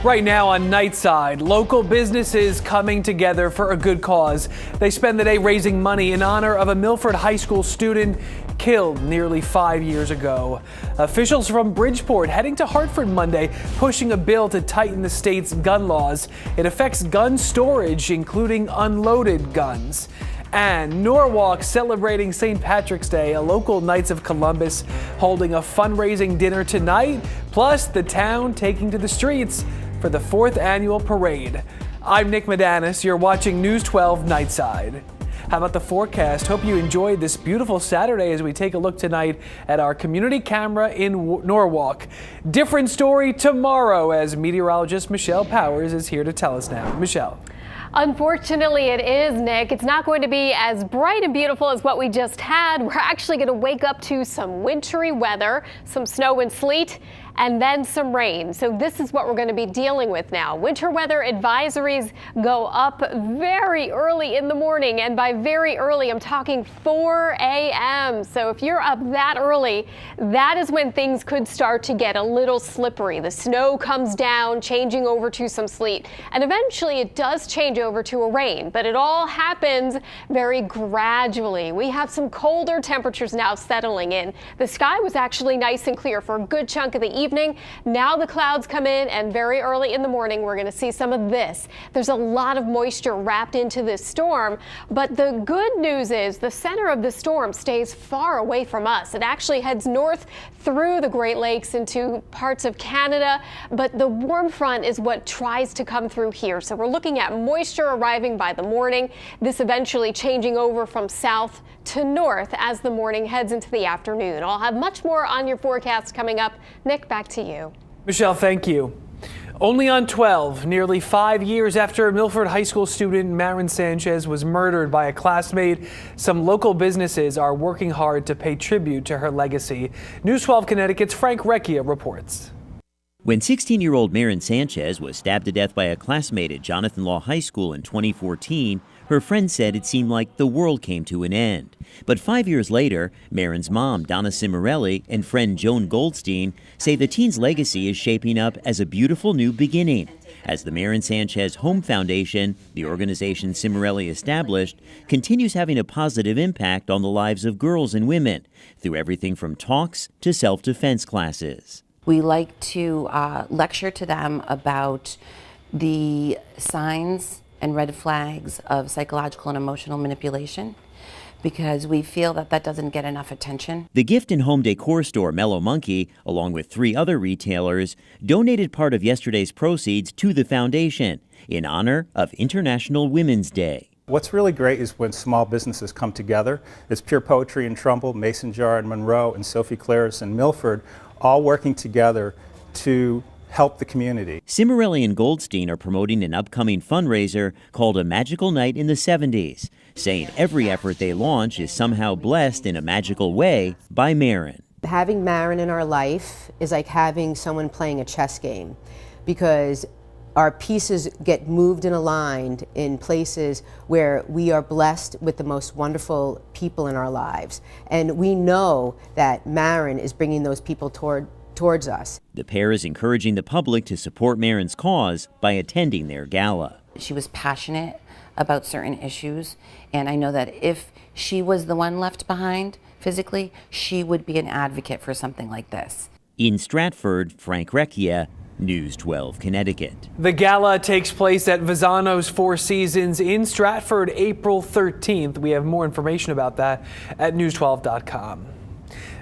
Right now on Nightside, local businesses coming together for a good cause. They spend the day raising money in honor of a Milford High School student killed nearly 5 years ago. Officials from Bridgeport heading to Hartford Monday, pushing a bill to tighten the state's gun laws. It affects gun storage, including unloaded guns. And Norwalk celebrating St. Patrick's Day, a local Knights of Columbus holding a fundraising dinner tonight, plus the town taking to the streets for the 4th annual parade. I'm Nick Medanis. You're watching News 12 Nightside. How about the forecast? Hope you enjoyed this beautiful Saturday as we take a look tonight at our community camera in Norwalk. Different story tomorrow as meteorologist Michelle Powers is here to tell us now. Michelle. Unfortunately, it is, Nick. It's not going to be as bright and beautiful as what we just had. We're actually going to wake up to some wintry weather, some snow and sleet, and then some rain. So this is what we're going to be dealing with now. Winter weather advisories go up very early in the morning, and by very early, I'm talking 4 a.m. So if you're up that early, that is when things could start to get a little slippery. The snow comes down, changing over to some sleet, and eventually it does change over to a rain, but it all happens very gradually. We have some colder temperatures now settling in. The sky was actually nice and clear for a good chunk of the evening. Now the clouds come in, and very early in the morning we're going to see some of this. There's a lot of moisture wrapped into this storm, but the good news is the center of the storm stays far away from us. It actually heads north through the Great Lakes into parts of Canada, but the warm front is what tries to come through here. So we're looking at moisture arriving by the morning, this eventually changing over from south to north as the morning heads into the afternoon. I'll have much more on your forecast coming up. Nick, back to you. Michelle, thank you. Only on 12, nearly 5 years after Milford High School student Marin Sanchez was murdered by a classmate, some local businesses are working hard to pay tribute to her legacy. News 12 Connecticut's Frank Recchia reports. When 16-year-old Marin Sanchez was stabbed to death by a classmate at Jonathan Law High School in 2014, her friend said it seemed like the world came to an end. But 5 years later, Marin's mom, Donna Cimarelli, and friend Joan Goldstein say the teen's legacy is shaping up as a beautiful new beginning, as the Marin Sanchez Home Foundation, the organization Cimarelli established, continues having a positive impact on the lives of girls and women through everything from talks to self-defense classes. We like to lecture to them about the signs and red flags of psychological and emotional manipulation, because we feel that that doesn't get enough attention. The gift and home decor store Mellow Monkey, along with 3 other retailers, donated part of yesterday's proceeds to the foundation in honor of International Women's Day. What's really great is when small businesses come together. It's Pure Poetry in Trumbull, Mason Jar in Monroe, and Sophie Claris in Milford, all working together to help the community. Cimarelli and Goldstein are promoting an upcoming fundraiser called A Magical Night in the 70s, saying every effort they launch is somehow blessed in a magical way by Marin. Having Marin in our life is like having someone playing a chess game, because our pieces get moved and aligned in places where we are blessed with the most wonderful people in our lives. And we know that Marin is bringing those people towards us. The pair is encouraging the public to support Marin's cause by attending their gala. She was passionate about certain issues, and I know that if she was the one left behind physically, she would be an advocate for something like this. In Stratford, Frank Recchia, News 12 Connecticut. The gala takes place at Visano's Four Seasons in Stratford, April 13th. We have more information about that at news12.com.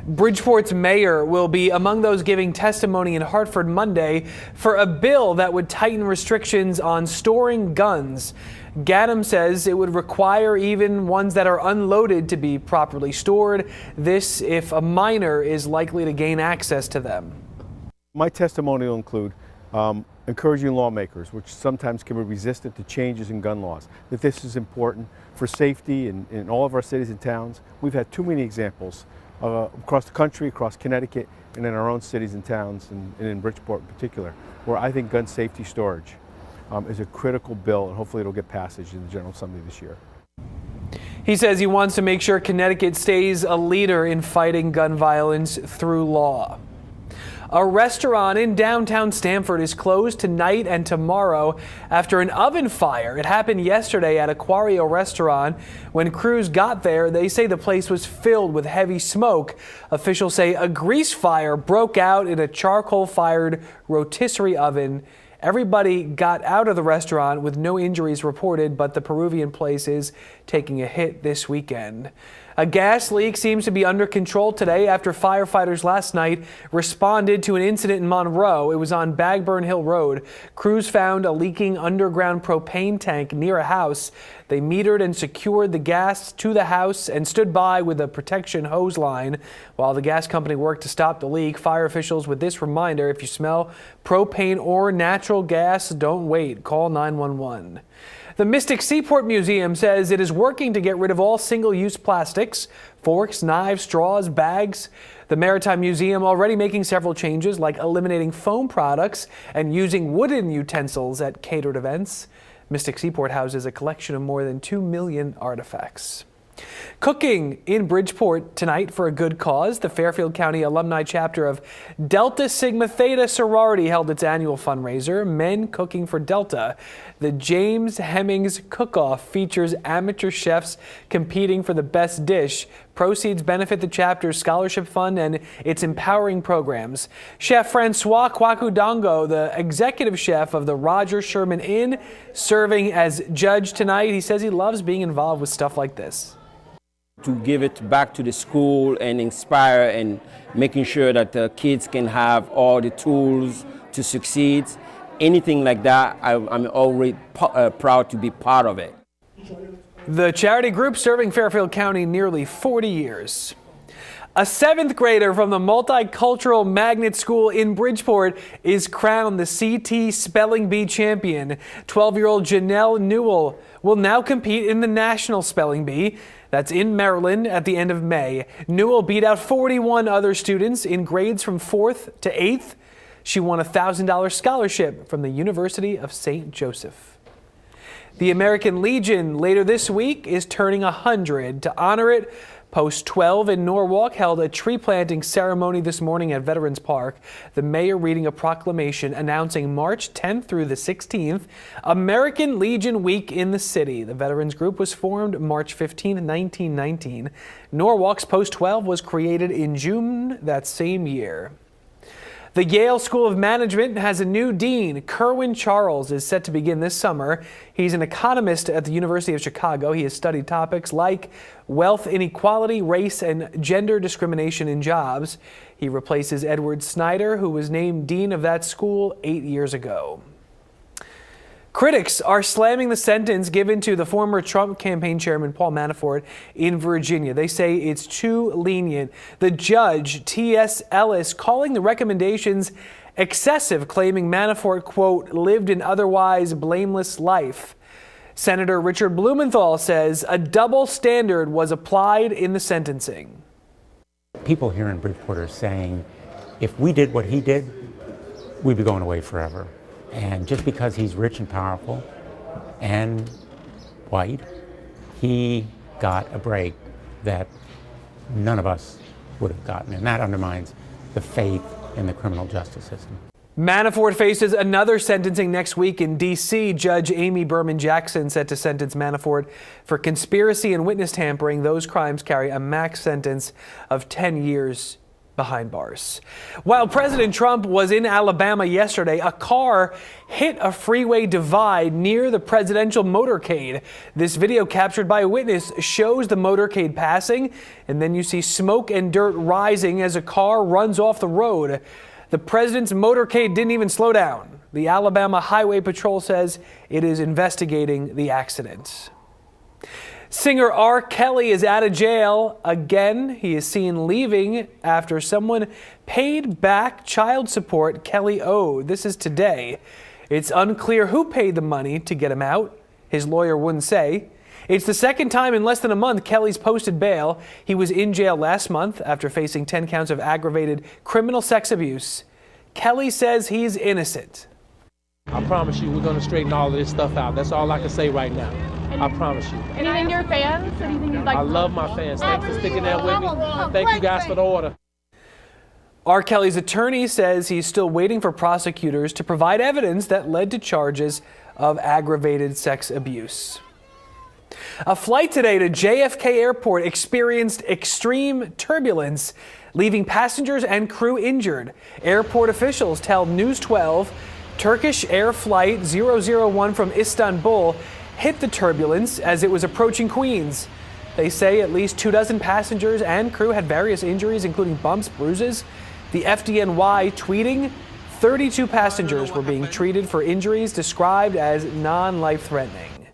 Bridgeport's mayor will be among those giving testimony in Hartford Monday for a bill that would tighten restrictions on storing guns. Gaddam says it would require even ones that are unloaded to be properly stored. This if a minor is likely to gain access to them. My testimony will include encouraging lawmakers, which sometimes can be resistant to changes in gun laws, that this is important for safety in all of our cities and towns. We've had too many examples across the country, across Connecticut, and in our own cities and towns, and in Bridgeport in particular, where I think gun safety storage is a critical bill, and hopefully it'll get passage in the General Assembly this year. He says he wants to make sure Connecticut stays a leader in fighting gun violence through law. A restaurant in downtown Stamford is closed tonight and tomorrow after an oven fire. It happened yesterday at Aquario restaurant. When crews got there, they say the place was filled with heavy smoke. Officials say a grease fire broke out in a charcoal-fired rotisserie oven. Everybody got out of the restaurant with no injuries reported, but the Peruvian place is taking a hit this weekend. A gas leak seems to be under control today after firefighters last night responded to an incident in Monroe. It was on Bagburn Hill Road. Crews found a leaking underground propane tank near a house. They metered and secured the gas to the house and stood by with a protection hose line while the gas company worked to stop the leak. Fire officials with this reminder: if you smell propane or natural gas, don't wait. Call 911. The Mystic Seaport Museum says it is working to get rid of all single-use plastics, forks, knives, straws, bags. The Maritime Museum already making several changes, like eliminating foam products and using wooden utensils at catered events. Mystic Seaport houses a collection of more than 2 million artifacts. Cooking in Bridgeport tonight for a good cause. The Fairfield County Alumni Chapter of Delta Sigma Theta Sorority held its annual fundraiser, Men Cooking for Delta. The James Hemmings Cook-Off features amateur chefs competing for the best dish. Proceeds benefit the chapter's scholarship fund and its empowering programs. Chef Francois Kwakudongo, the executive chef of the Roger Sherman Inn, serving as judge tonight. He says he loves being involved with stuff like this. To give it back to the school and inspire and making sure that the kids can have all the tools to succeed. Anything like that, I'm already proud to be part of it. The charity group serving Fairfield County nearly 40 years. A 7th grader from the Multicultural Magnet School in Bridgeport is crowned the CT Spelling Bee champion. 12-year-old Janelle Newell will now compete in the National Spelling Bee. That's in Maryland at the end of May. Newell beat out 41 other students in grades from 4th to 8th. She won a $1,000 scholarship from the University of St. Joseph. The American Legion later this week is turning 100. To honor it, Post 12 in Norwalk held a tree planting ceremony this morning at Veterans Park. The mayor reading a proclamation announcing March 10th through the 16th, American Legion Week in the city. The veterans group was formed March 15, 1919. Norwalk's Post 12 was created in June that same year. The Yale School of Management has a new dean. Kerwin Charles is set to begin this summer. He's an economist at the University of Chicago. He has studied topics like wealth inequality, race, and gender discrimination in jobs. He replaces Edward Snyder, who was named dean of that school 8 years ago. Critics are slamming the sentence given to the former Trump campaign chairman Paul Manafort in Virginia. They say it's too lenient. The judge, T.S. Ellis, calling the recommendations excessive, claiming Manafort, quote, lived an otherwise blameless life. Senator Richard Blumenthal says a double standard was applied in the sentencing. People here in Bridgeport are saying if we did what he did, we'd be going away forever. And just because he's rich and powerful and white, he got a break that none of us would have gotten. And that undermines the faith in the criminal justice system. Manafort faces another sentencing next week in D.C. Judge Amy Berman Jackson set to sentence Manafort for conspiracy and witness tampering. Those crimes carry a max sentence of 10 years behind bars. While President Trump was in Alabama yesterday, a car hit a freeway divide near the presidential motorcade. This video captured by a witness shows the motorcade passing, and then you see smoke and dirt rising as a car runs off the road. The president's motorcade didn't even slow down. The Alabama Highway Patrol says it is investigating the accident. Singer R. Kelly is out of jail again. He is seen leaving after someone paid back child support Kelly owed. This is today. It's unclear who paid the money to get him out. His lawyer wouldn't say. It's the second time in less than a month Kelly's posted bail. He was in jail last month after facing 10 counts of aggravated criminal sex abuse. Kelly says he's innocent. I promise you we're going to straighten all of this stuff out. That's all I can say right now. I promise you. Anything to your fans? Anything you'd like? I love my fans. Thanks for sticking there with me. Thank you guys for the order. R. Kelly's attorney says he's still waiting for prosecutors to provide evidence that led to charges of aggravated sex abuse. A flight today to JFK Airport experienced extreme turbulence, leaving passengers and crew injured. Airport officials tell News 12 Turkish Air Flight 001 from Istanbul hit the turbulence as it was approaching Queens. They say at least 24 passengers and crew had various injuries, including bumps, bruises. The FDNY tweeting 32 passengers were being treated for injuries described as non-life-threatening.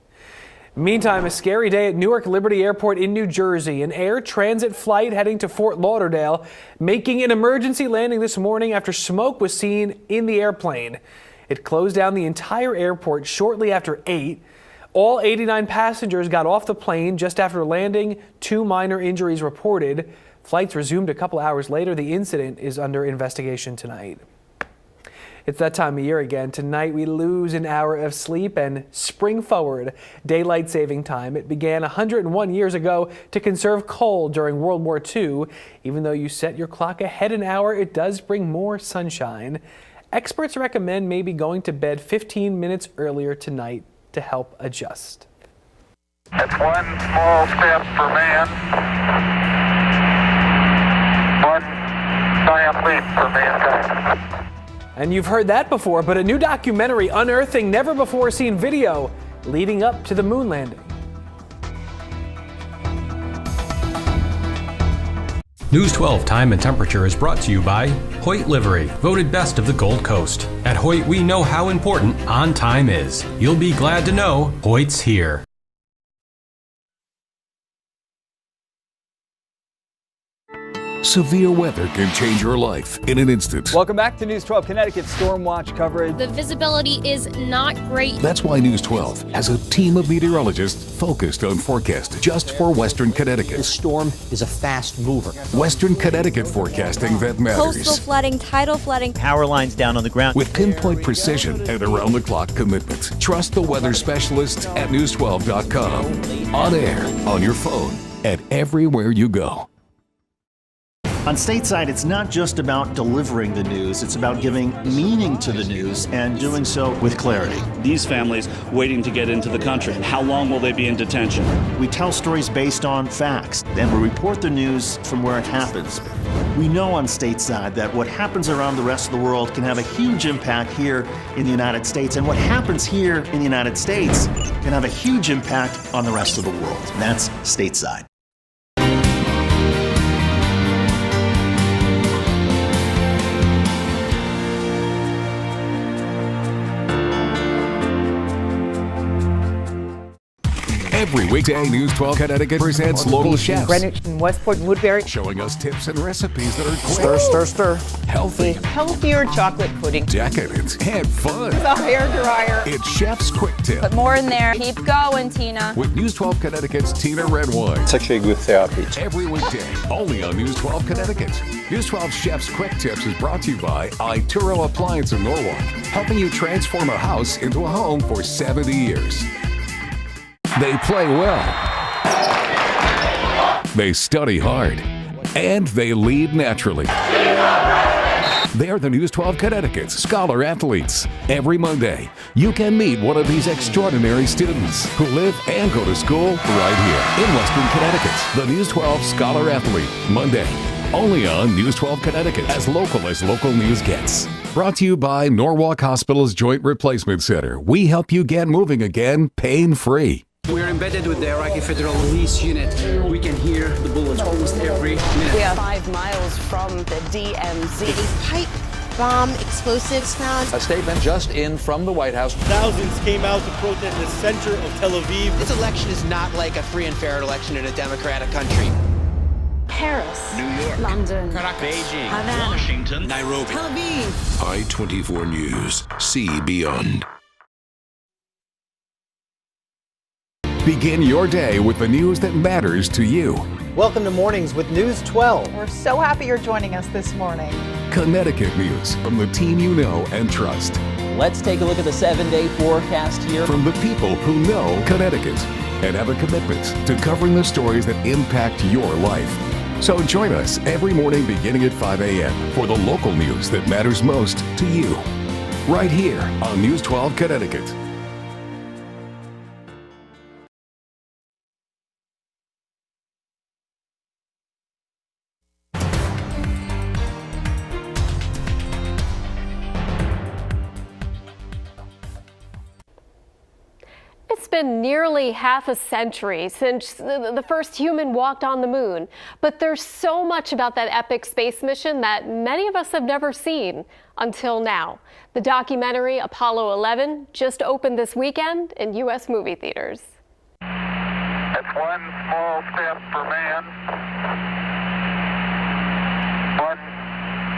Meantime, a scary day at Newark Liberty Airport in New Jersey. An air transit flight heading to Fort Lauderdale making an emergency landing this morning after smoke was seen in the airplane. It closed down the entire airport shortly after 8. All 89 passengers got off the plane just after landing. 2 minor injuries reported. Flights resumed a couple hours later. The incident is under investigation tonight. It's that time of year again. Tonight we lose an hour of sleep and spring forward daylight saving time. It began 101 years ago to conserve coal during World War II. Even though you set your clock ahead an hour, it does bring more sunshine. Experts recommend maybe going to bed 15 minutes earlier tonight to help adjust. It's one small step for man, one giant leap for mankind. And you've heard that before, but a new documentary unearthing never-before-seen video leading up to the moon landing. News 12 Time and Temperature is brought to you by Hoyt Livery, voted best of the Gold Coast. At Hoyt, we know how important on time is. You'll be glad to know Hoyt's here. Severe weather can change your life in an instant. Welcome back to News 12 Connecticut Storm Watch coverage. The visibility is not great. That's why News 12 has a team of meteorologists focused on forecast just for Western Connecticut. The storm is a fast mover. Western Connecticut forecasting that matters. Coastal flooding, tidal flooding. Power lines down on the ground. With pinpoint precision and around-the-clock commitment. Trust the weather specialist at news12.com. On air, on your phone, and everywhere you go. On Stateside, it's not just about delivering the news, it's about giving meaning to the news and doing so with clarity. These families waiting to get into the country, how long will they be in detention? We tell stories based on facts, and we report the news from where it happens. We know on Stateside that what happens around the rest of the world can have a huge impact here in the United States, and what happens here in the United States can have a huge impact on the rest of the world. And that's Stateside. Every weekday, News 12 Connecticut presents local chefs. Greenwich and Westport and Woodbury. Showing us tips and recipes that are Stir, stir, stir. healthy, Healthier chocolate pudding. decadent, and fun. The hair dryer. It's Chef's Quick Tip. Put more in there. Keep going, Tina. With News 12 Connecticut's Tina Redwine. It's actually a good therapy. Every weekday, only on News 12 Connecticut. News 12 Chef's Quick Tips is brought to you by Ituro Appliance in Norwalk, helping you transform a house into a home for 70 years. They play well. They study hard. And they lead naturally. They're the News 12 Connecticut's Scholar Athletes. Every Monday, you can meet one of these extraordinary students who live and go to school right here in Western Connecticut. The News 12 Scholar Athlete, Monday, only on News 12 Connecticut, as local news gets. Brought to you by Norwalk Hospital's Joint Replacement Center. We help you get moving again, pain-free. We're embedded with the Iraqi Federal Police Unit. We can hear the bullets almost every minute. We are 5 miles from the DMZ. A pipe bomb explosives found. A statement just in from the White House. Thousands came out to protest in the center of Tel Aviv. This election is not like a free and fair election in a democratic country. Paris, New York, London, Caracas, Beijing, Havana, Washington, Nairobi, Tel Aviv. I-24 News. See beyond. Begin your day with the news that matters to you. Welcome to Mornings with News 12. We're so happy you're joining us this morning. Connecticut news from the team you know and trust. Let's take a look at the 7-day forecast here. From the people who know Connecticut and have a commitment to covering the stories that impact your life. So join us every morning beginning at 5 a.m. for the local news that matters most to you. Right here on News 12 Connecticut. It's been nearly half a century since the first human walked on the moon, but there's so much about that epic space mission that many of us have never seen until now. The documentary Apollo 11 just opened this weekend in U.S. movie theaters. It's one small step for man, one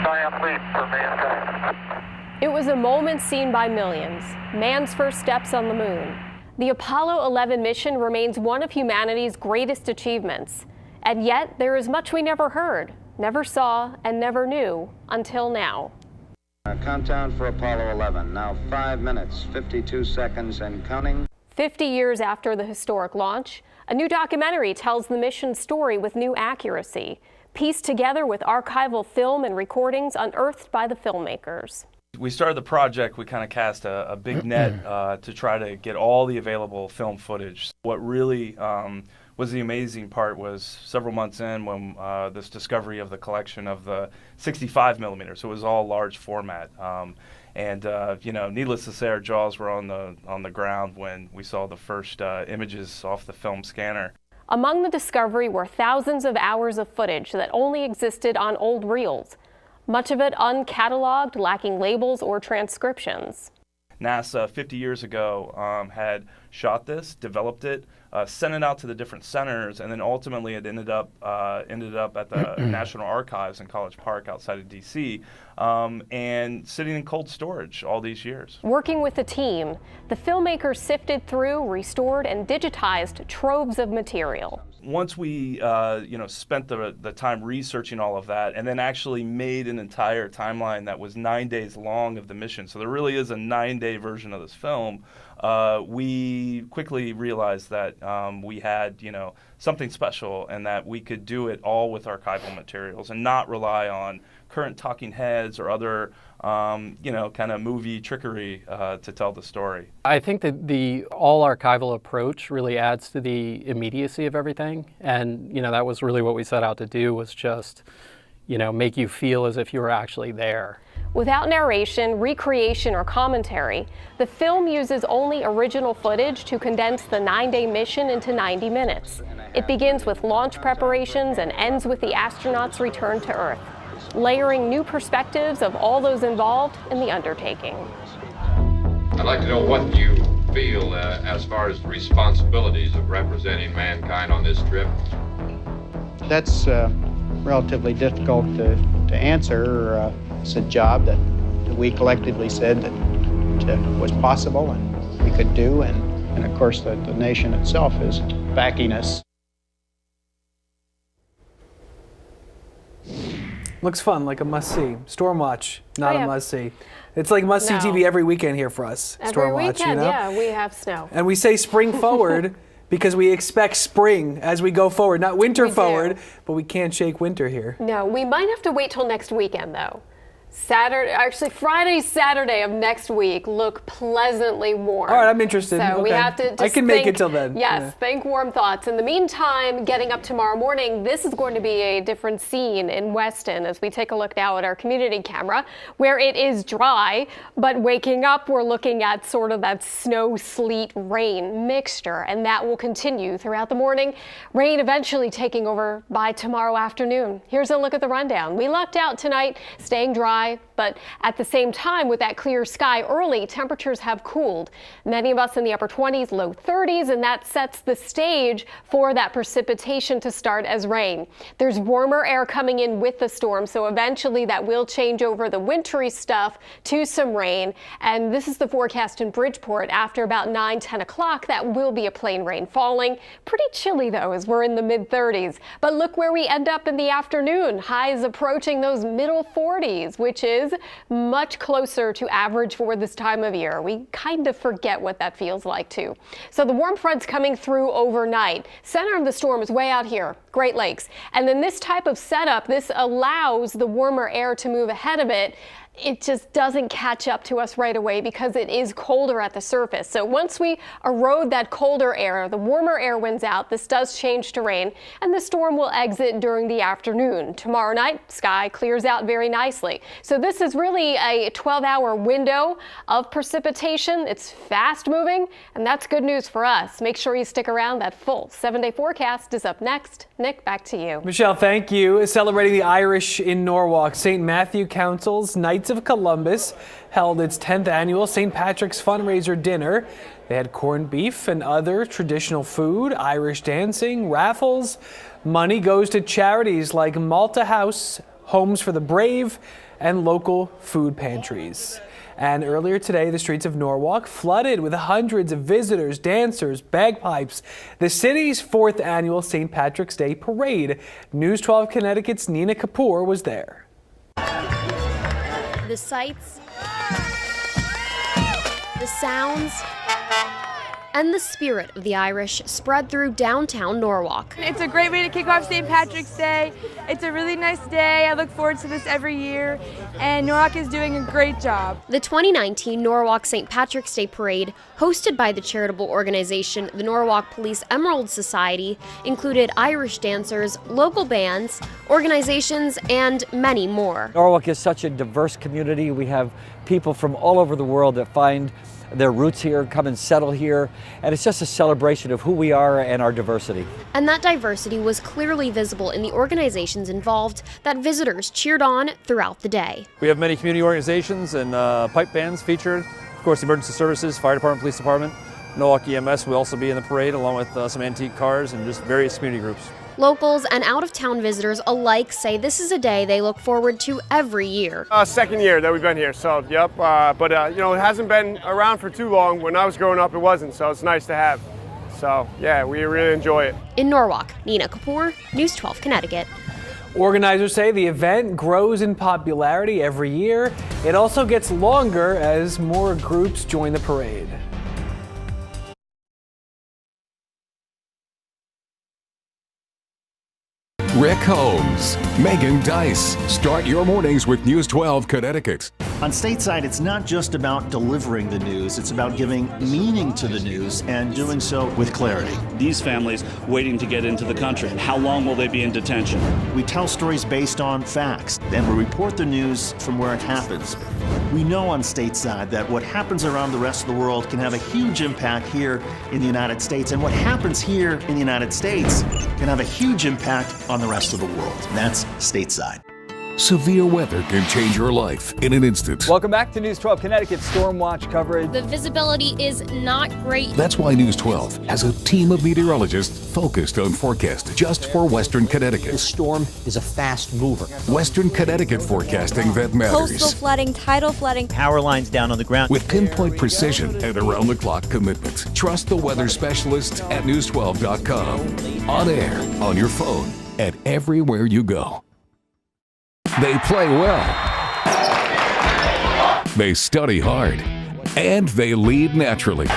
giant leap for mankind. It was a moment seen by millions, man's first steps on the moon. The Apollo 11 mission remains one of humanity's greatest achievements. And yet, there is much we never heard, never saw, and never knew until now. Countdown for Apollo 11. Now 5 minutes, 52 seconds and counting. 50 years after the historic launch, a new documentary tells the mission's story with new accuracy, pieced together with archival film and recordings unearthed by the filmmakers. We started the project, we kind of cast a big net to try to get all the available film footage. What really was the amazing part was several months in when this discovery of the collection of the 65 millimeters. So it was all large format. Needless to say, our jaws were on the ground when we saw the first images off the film scanner. Among the discovery were thousands of hours of footage that only existed on old reels. Much of it uncatalogued, lacking labels or transcriptions. NASA 50 years ago had shot this, developed it, sent it out to the different centers, and then ultimately it ended up at the National Archives in College Park outside of D.C. And sitting in cold storage all these years. Working with the team, the filmmakers sifted through, restored, and digitized troves of material. Once we spent the time researching all of that and then actually made an entire timeline that was 9 days long of the mission, so there really is a 9-day version of this film, we quickly realized that we had something special and that we could do it all with archival materials and not rely on current talking heads or other kind of movie trickery to tell the story. I think that the all archival approach really adds to the immediacy of everything, and that was really what we set out to do, was just make you feel as if you were actually there. Without narration, recreation, or commentary, the film uses only original footage to condense the 9-day mission into 90 minutes. It begins with launch preparations and ends with the astronauts' return to Earth, layering new perspectives of all those involved in the undertaking. I'd like to know what you feel as far as the responsibilities of representing mankind on this trip. That's relatively difficult to answer. It's a job that we collectively said that was possible and we could do, and of course the nation itself is backing us. Looks fun, like a must-see. Stormwatch, not a must-see. It's like must-see TV every weekend here for us. Every Stormwatch, weekend, yeah, we have snow. And we say spring forward because we expect spring as we go forward, not winter forward, but we can't shake winter here. No, we might have to wait till next weekend, though. Friday, Saturday of next week look pleasantly warm. All right, I'm interested. So we have to just I can make it till then. Yes, think warm thoughts. In the meantime, getting up tomorrow morning, this is going to be a different scene in Weston as we take a look now at our community camera, where it is dry, but waking up, we're looking at sort of that snow, sleet, rain mixture, and that will continue throughout the morning. Rain eventually taking over by tomorrow afternoon. Here's a look at the rundown. We lucked out tonight, staying dry, but at the same time, with that clear sky early, temperatures have cooled. Many of us in the upper 20s, low 30s, and that sets the stage for that precipitation to start as rain. There's warmer air coming in with the storm, so eventually that will change over the wintry stuff to some rain. And this is the forecast in Bridgeport. After about 9-10 o'clock, that will be a plain rain falling. Pretty chilly, though, as we're in the mid-30s. But look where we end up in the afternoon. Highs approaching those middle 40s, which is is much closer to average for this time of year. We kind of forget what that feels like too. So the warm front's coming through overnight. Center of the storm is way out here, Great Lakes. And then this type of setup, this allows the warmer air to move ahead of it. It just doesn't catch up to us right away because it is colder at the surface. So once we erode that colder air, the warmer air wins out, this does change to rain, and the storm will exit during the afternoon. Tomorrow night, sky clears out very nicely. So this is really a 12-hour window of precipitation. It's fast moving, and that's good news for us. Make sure you stick around. That full 7-day forecast is up next. Nick, back to you. Michelle, thank you. Celebrating the Irish in Norwalk, St. Matthew Council's Knights of Columbus held its 10th annual St. Patrick's fundraiser dinner. They had corned beef and other traditional food, Irish dancing, raffles. Money goes to charities like Malta House, Homes for the Brave, and local food pantries. And earlier today, the streets of Norwalk flooded with hundreds of visitors, dancers, bagpipes. The city's 4th annual St. Patrick's Day parade. News 12 Connecticut's Nina Kapoor was there. The sights, the sounds, and the spirit of the Irish spread through downtown Norwalk. It's a great way to kick off St. Patrick's Day. It's a really nice day. I look forward to this every year, and Norwalk is doing a great job. The 2019 Norwalk St. Patrick's Day Parade, hosted by the charitable organization the Norwalk Police Emerald Society, included Irish dancers, local bands, organizations, and many more. Norwalk is such a diverse community. We have people from all over the world that find their roots here, come and settle here, and it's just a celebration of who we are and our diversity. And that diversity was clearly visible in the organizations involved that visitors cheered on throughout the day. We have many community organizations and pipe bands featured. Of course, emergency services, fire department, police department, Norwalk EMS will also be in the parade along with some antique cars and just various community groups. Locals and out-of-town visitors alike say this is a day they look forward to every year. Second year that we've been here, so yep. But you know, it hasn't been around for too long. When I was growing up, it wasn't, so it's nice to have. So yeah, we really enjoy it. In Norwalk, Nina Kapoor, News 12 Connecticut. Organizers say the event grows in popularity every year. It also gets longer as more groups join the parade. Rick Holmes, Megan Dice. Start your mornings with News 12 Connecticut. On stateside, it's not just about delivering the news, it's about giving meaning to the news and doing so with clarity. These families waiting to get into the country, how long will they be in detention? We tell stories based on facts, and we report the news from where it happens. We know on stateside that what happens around the rest of the world can have a huge impact here in the United States, and what happens here in the United States can have a huge impact on the rest of the world. That's stateside. Severe weather can change your life in an instant. Welcome back to News 12 Connecticut Storm Watch coverage. The visibility is not great. That's why News 12 has a team of meteorologists focused on forecast just for Western Connecticut. The storm is a fast mover. Western Connecticut forecasting that matters. Coastal flooding, tidal flooding. Power lines down on the ground. With pinpoint precision and around-the-clock commitment. Trust the weather specialist at news12.com. On air, on your phone, and everywhere you go. They play well. They study hard. And they lead naturally.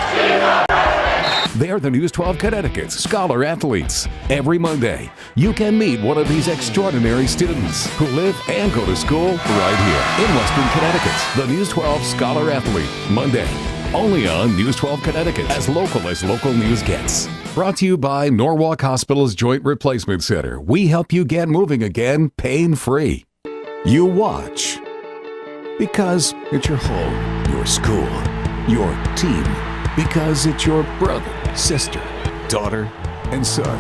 They're the News 12 Connecticut's Scholar Athletes. Every Monday, you can meet one of these extraordinary students who live and go to school right here in Western Connecticut. The News 12 Scholar Athlete. Monday, only on News 12 Connecticut. As local news gets. Brought to you by Norwalk Hospital's Joint Replacement Center. We help you get moving again pain-free. You watch because it's your home, your school, your team, because it's your brother, sister, daughter, and son.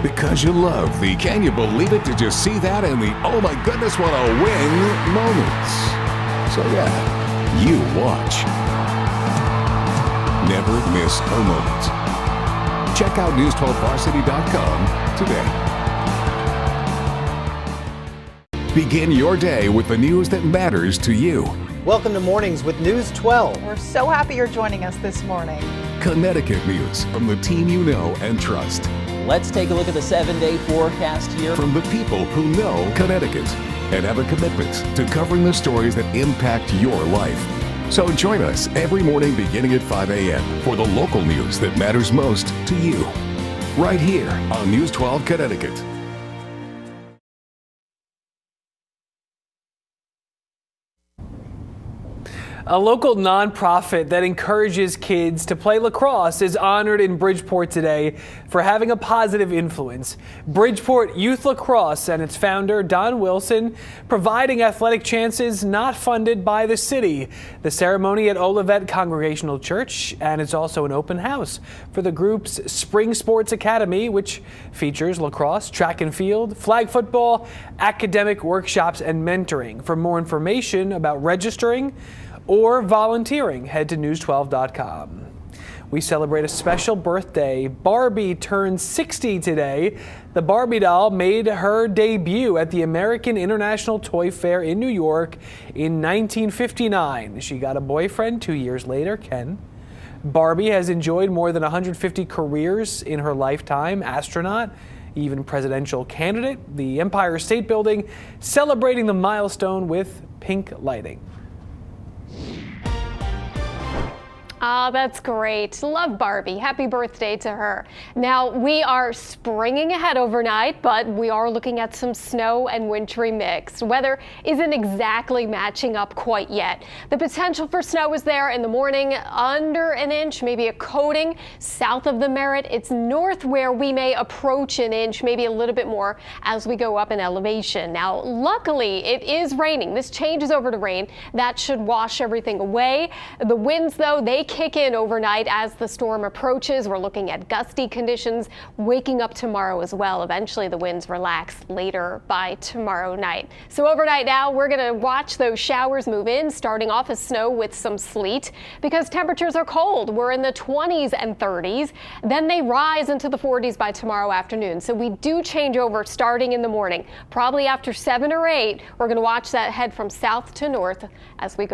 Because you love the can you believe it, did you see that, and the oh my goodness what a win moments. So yeah, you watch. Never miss a moment. Check out news12varsity.com today. Begin your day with the news that matters to you. Welcome to Mornings with News 12. We're so happy you're joining us this morning. Connecticut news from the team you know and trust. Let's take a look at the 7-day forecast here. From the people who know Connecticut. and have a commitment to covering the stories that impact your life. So join us every morning beginning at 5 a.m. for the local news that matters most to you. Right here on News 12 Connecticut. A local nonprofit that encourages kids to play lacrosse is honored in Bridgeport today for having a positive influence. Bridgeport Youth Lacrosse and its founder, Don Wilson, providing athletic chances not funded by the city. The ceremony at Olivet Congregational Church, and it's also an open house for the group's Spring Sports Academy, which features lacrosse, track and field, flag football, academic workshops, and mentoring. For more information about registering or volunteering, head to news12.com. We celebrate a special birthday. Barbie turned 60 today. The Barbie doll made her debut at the American International Toy Fair in New York in 1959. She got a boyfriend 2 years later, Ken. Barbie has enjoyed more than 150 careers in her lifetime: astronaut, even presidential candidate, the Empire State Building, celebrating the milestone with pink lighting. Ah, that's great. Love Barbie. Happy birthday to her. Now, we are springing ahead overnight, but we are looking at some snow and wintry mix. Weather isn't exactly matching up quite yet. The potential for snow is there in the morning, under an inch, maybe a coating south of the Merritt. It's north where we may approach an inch, maybe a little bit more as we go up in elevation. Now, luckily, it is raining. This changes over to rain. That should wash everything away. The winds, though, they kick in overnight as the storm approaches. We're looking at gusty conditions waking up tomorrow as well. Eventually the winds relax later by tomorrow night. So overnight now, we're going to watch those showers move in, starting off as snow with some sleet because temperatures are cold. We're in the 20s and 30s. Then they rise into the 40s by tomorrow afternoon. So we do change over starting in the morning. Probably after 7 or 8, we're going to watch that head from south to north as we go.